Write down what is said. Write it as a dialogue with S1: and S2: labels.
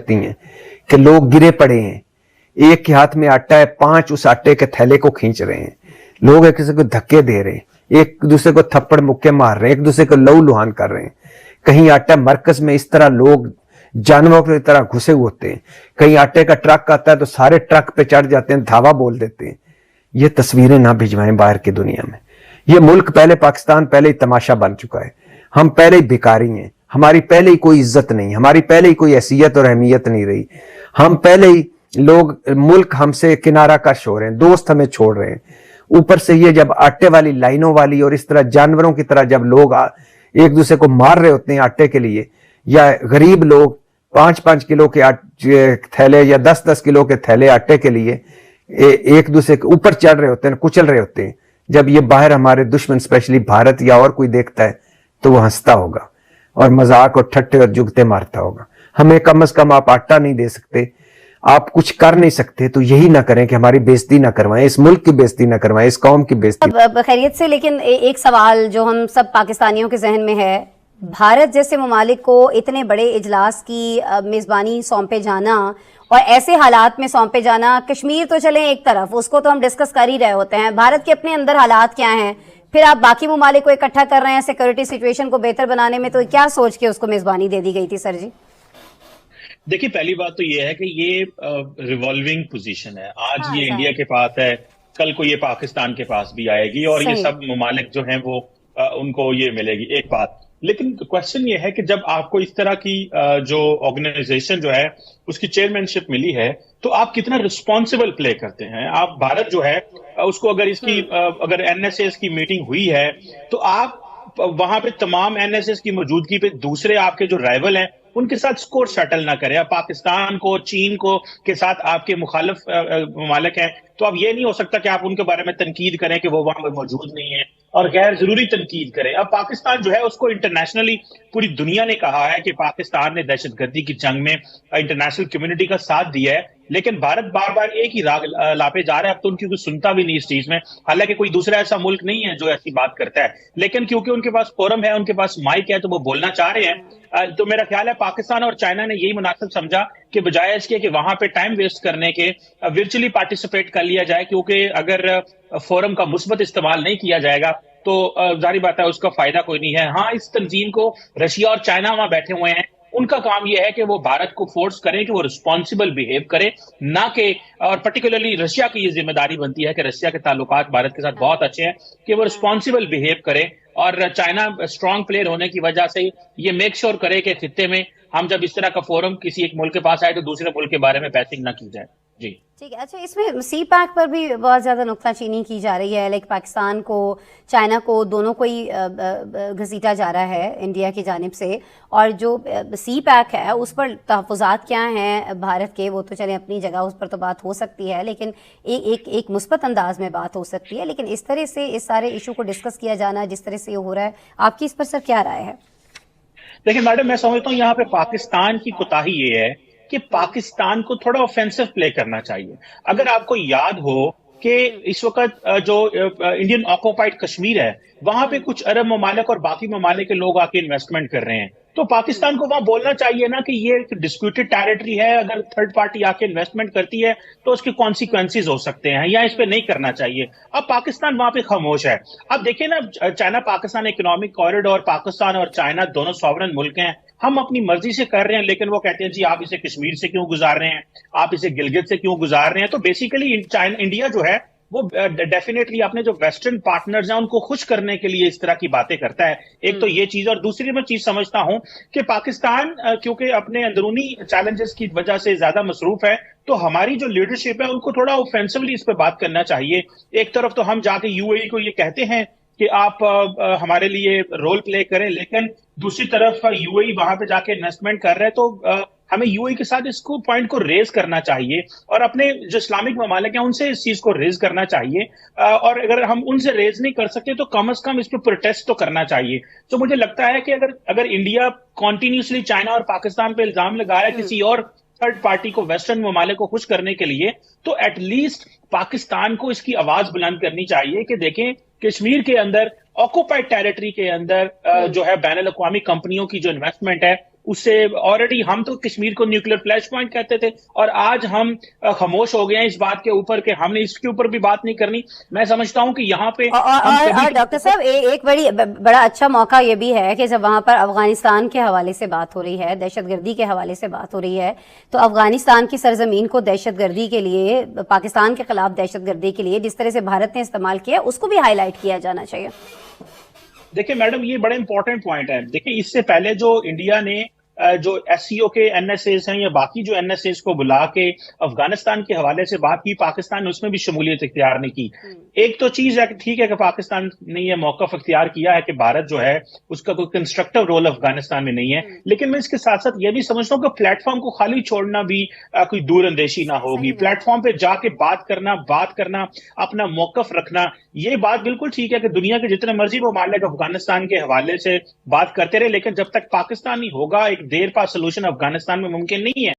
S1: करती हैं कि लोग गिरे पड़े हैं, एक के हाथ में आटा है, 5 उस आटे के थैले को खींच रहे हैं, लोग एक दूसरे को धक्के दे रहे हैं, एक दूसरे को थप्पड़ मुक्के मार रहे हैं, एक दूसरे को लहू लुहान कर रहे हैं। कहीं आटा मरकज में इस तरह लोग जानवरों की तरह घुसे हुए होते हैं, कहीं आटे का ट्रक आता है तो सारे ट्रक पे चढ़ जाते हैं, धावा बोल देते हैं। ये तस्वीरें ना भिजवाएं बाहर की दुनिया में। ये मुल्क पहले, पाकिस्तान पहले ही तमाशा बन चुका है, हम पहले ही भिखारी हैं, हमारी पहले ही कोई इज्जत नहीं, हमारी पहले ही कोई हैसियत और अहमियत नहीं रही, हम पहले ही लोग, मुल्क हमसे किनारा कश हो रहे हैं, दोस्त हमें छोड़ रहे हैं। ऊपर से ये जब आटे वाली लाइनों वाली और इस तरह जानवरों की तरह जब लोग एक दूसरे को मार रहे होते हैं आटे के लिए, या गरीब लोग 5-5 किलो के थैले या 10-10 किलो के थैले आटे के लिए एक दूसरे के ऊपर चढ़ रहे होते हैं, कुचल रहे होते हैं, जब ये बाहर हमारे दुश्मन स्पेशली भारत या और कोई देखता है तो वो हंसता होगा और मजाक और ठट्टे और जुगते मारता होगा। हमें कम से कम आप आटा नहीं दे सकते, आप कुछ कर नहीं सकते, तो यही ना करें कि हमारी बेइज्जती ना करवाएं, इस मुल्क की बेइज्जती ना करवाएं, इस कौम की बेइज्जती।
S2: खैरियत से, लेकिन एक सवाल जो हम सब पाकिस्तानियों के जहन में है, भारत जैसे ममालिक को इतने बड़े इजलास की मेज़बानी सौंपे जाना और ऐसे हालात में सौंपे जाना, कश्मीर तो चले एक तरफ, उसको तो हम डिस्कस कर ही रहे होते हैं, भारत के अपने अंदर हालात क्या हैं, फिर आप बाकी ममालिक को इकट्ठा कर रहे हैं सिक्योरिटी सिचुएशन को बेहतर बनाने में, तो क्या सोच के उसको मेज़बानी दे दी गई थी सर जी?
S3: देखिए, पहली बात तो ये है कि ये रिवॉल्विंग पोजीशन है। आज ये इंडिया के पास है, कल को ये पाकिस्तान के पास भी आएगी और ये सब ममालिक जो हैं वो उनको ये मिलेगी, एक बात। लेकिन क्वेश्चन ये है कि जब आपको इस तरह की जो ऑर्गेनाइजेशन जो है उसकी चेयरमैनशिप मिली है, तो आप कितना रिस्पॉन्सिबल प्ले करते हैं। आप भारत जो है उसको अगर इसकी अगर एनएसएस की मीटिंग हुई है तो आप वहां पे तमाम एनएसएस की मौजूदगी पे दूसरे आपके जो राइवल हैं उनके साथ स्कोर सेटल ना करें। आप पाकिस्तान को, चीन को के साथ आपके मुखालिफ ममालिक हैं, तो अब ये नहीं हो सकता कि आप उनके बारे में तनकीद करें कि वो वहां पर मौजूद नहीं है और गैर जरूरी तनकीद करें। अब पाकिस्तान जो है उसको इंटरनेशनली पूरी दुनिया ने कहा है कि पाकिस्तान ने दहशतगर्दी की जंग में इंटरनेशनल कम्युनिटी का साथ दिया है, लेकिन भारत बार बार एक ही राग लापे जा रहा है। अब तो उनकी कोई सुनता भी नहीं इस चीज में, हालांकि कोई दूसरा ऐसा मुल्क नहीं है जो ऐसी बात करता है, लेकिन क्योंकि उनके पास फोरम है, उनके पास माइक है, तो वो बोलना चाह रहे हैं। तो मेरा ख्याल है पाकिस्तान और चाइना ने यही मुनासिब समझा कि बजाय इसके कि वहां पे टाइम वेस्ट करने के वर्चुअली पार्टिसिपेट कर लिया जाए, क्योंकि अगर फोरम का मुस्बत इस्तेमाल नहीं किया जाएगा तो जारी बात है उसका फायदा कोई नहीं है। हाँ, इस तंजीम को रशिया और चाइना वहां बैठे हुए हैं, उनका काम यह है कि वो भारत को फोर्स करें कि वो रिस्पॉन्सिबल बिहेव करे, ना कि, और पर्टिकुलरली रशिया की ये जिम्मेदारी बनती है कि रशिया के ताल्लुकात भारत के साथ बहुत अच्छे हैं, कि वो रिस्पॉन्सिबल बिहेव करे। और चाइना स्ट्रांग प्लेयर होने की वजह से ये मेक श्योर करे कि खित्ते में हम जब इस तरह का फोरम किसी एक मुल्क के पास आए तो दूसरे मुल्क के बारे में बैसिंग ना की जाए। जी
S2: ठीक है। अच्छा, इसमें सी पैक पर भी बहुत ज़्यादा नुक्ताचीनी की जा रही है, लाइक पाकिस्तान को, चाइना को, दोनों को ही घसीटा जा रहा है इंडिया की जानिब से, और जो सी पैक है उस पर तहफ़्फ़ुज़ात क्या हैं भारत के, वो तो चले अपनी जगह, उस पर तो बात हो सकती है, लेकिन एक मुस्बत अंदाज में बात हो सकती है, लेकिन इस तरह से इस सारे इशू को डिस्कस किया जाना जिस तरह से ये हो रहा है, आपकी इस पर सर क्या राय है?
S3: देखिए मैडम, मैं समझता हूँ यहाँ पे पाकिस्तान की कोताही ये है कि पाकिस्तान को थोड़ा ऑफेंसिव प्ले करना चाहिए। अगर आपको याद हो कि इस वक्त जो इंडियन ऑक्युपाइड कश्मीर है, वहां पे कुछ अरब ममालिक और बाकी ममालिक के लोग आके इन्वेस्टमेंट कर रहे हैं, तो पाकिस्तान को वहां बोलना चाहिए ना कि ये डिस्प्यूटेड टेरिटरी है, अगर थर्ड पार्टी आके इन्वेस्टमेंट करती है तो उसके कॉन्सिक्वेंसेज हो सकते हैं, या इस पे नहीं करना चाहिए। अब पाकिस्तान वहां पे खामोश है। अब देखिए ना, China Pakistan economic corridor, Pakistan और चाइना दोनों सॉवरन मुल्क हैं, हम अपनी मर्जी से कर रहे हैं, लेकिन वो कहते हैं जी आप इसे कश्मीर से क्यों गुजार रहे हैं, आप इसे गिलगित से क्यों गुजार रहे हैं। तो बेसिकली इंडिया जो है वो डेफिनेटली अपने जो वेस्टर्न पार्टनर्स हैं उनको खुश करने के लिए इस तरह की बातें करता है। एक तो ये चीज, और दूसरी मैं चीज समझता हूं कि पाकिस्तान क्योंकि अपने अंदरूनी चैलेंजेस की वजह से ज्यादा मसरूफ है, तो हमारी जो लीडरशिप है उनको थोड़ा ऑफेंसिवली इस पर बात करना चाहिए। एक तरफ तो हम जाके यूएई को ये कहते हैं कि आप हमारे लिए रोल प्ले करें, लेकिन दूसरी तरफ यूएई वहां पे जाके इन्वेस्टमेंट कर रहे हैं, तो हमें यूएई के साथ इसको पॉइंट को रेज करना चाहिए और अपने जो इस्लामिक ममालिक हैं उनसे इस चीज को रेज करना चाहिए। और अगर हम उनसे रेज नहीं कर सकते तो कम से कम इस पर प्रोटेस्ट तो करना चाहिए। तो मुझे लगता है कि अगर इंडिया कॉन्टिन्यूसली चाइना और पाकिस्तान पे इल्जाम लगा रहा है किसी और थर्ड पार्टी को, वेस्टर्न ममालिक को खुश करने के लिए, तो एटलीस्ट पाकिस्तान को इसकी आवाज बुलंद करनी चाहिए कि देखें कश्मीर के अंदर ऑक्युपाइड टेरिटरी के अंदर जो है बैनुल अक़वामी कंपनियों की जो इन्वेस्टमेंट है उससे ऑलरेडी हम तो कश्मीर को न्यूक्लियर फ्लैश पॉइंट कहते थे और आज हम खामोश हो गए हैं इस बात के ऊपर कि हमने इसके ऊपर भी बात नहीं करनी। मैं समझता हूं कि यहाँ पे
S2: और डॉक्टर साहब एक बड़ा अच्छा मौका ये भी है कि जब वहां पर अफगानिस्तान के हवाले से बात हो रही है, दहशतगर्दी के हवाले से बात हो रही है, तो अफगानिस्तान की सरजमीन को दहशतगर्दी के लिए, पाकिस्तान के खिलाफ दहशतगर्दी के लिए जिस तरह से भारत ने इस्तेमाल किया उसको भी हाईलाइट किया जाना चाहिए।
S3: देखिए मैडम, ये बड़ा इंपॉर्टेंट पॉइंट है। देखिए इससे पहले जो इंडिया ने जो एससीओ के एनएसएस हैं या बाकी जो एनएसएस को बुला के अफगानिस्तान के हवाले से बात की, पाकिस्तान ने उसमें भी शमूलियत इख्तियार नहीं की। एक तो चीज है कि ठीक है कि पाकिस्तान ने यह मौकफ इख्तियार किया है कि भारत जो है उसका कोई कंस्ट्रक्टिव रोल अफगानिस्तान में नहीं है, लेकिन मैं इसके साथ साथ यह भी समझता हूँ कि प्लेटफॉर्म को खाली छोड़ना भी कोई दूर अंदेशी ना होगी। प्लेटफॉर्म पे जाके बात करना, अपना मौकफ रखना, ये बात बिल्कुल ठीक है कि दुनिया के जितने मर्जी ममालिक अफगानिस्तान के हवाले से बात करते रहे, लेकिन जब तक पाकिस्तान नहीं होगा एक देर पा सोल्यूशन अफगानिस्तान में मुमकिन नहीं है।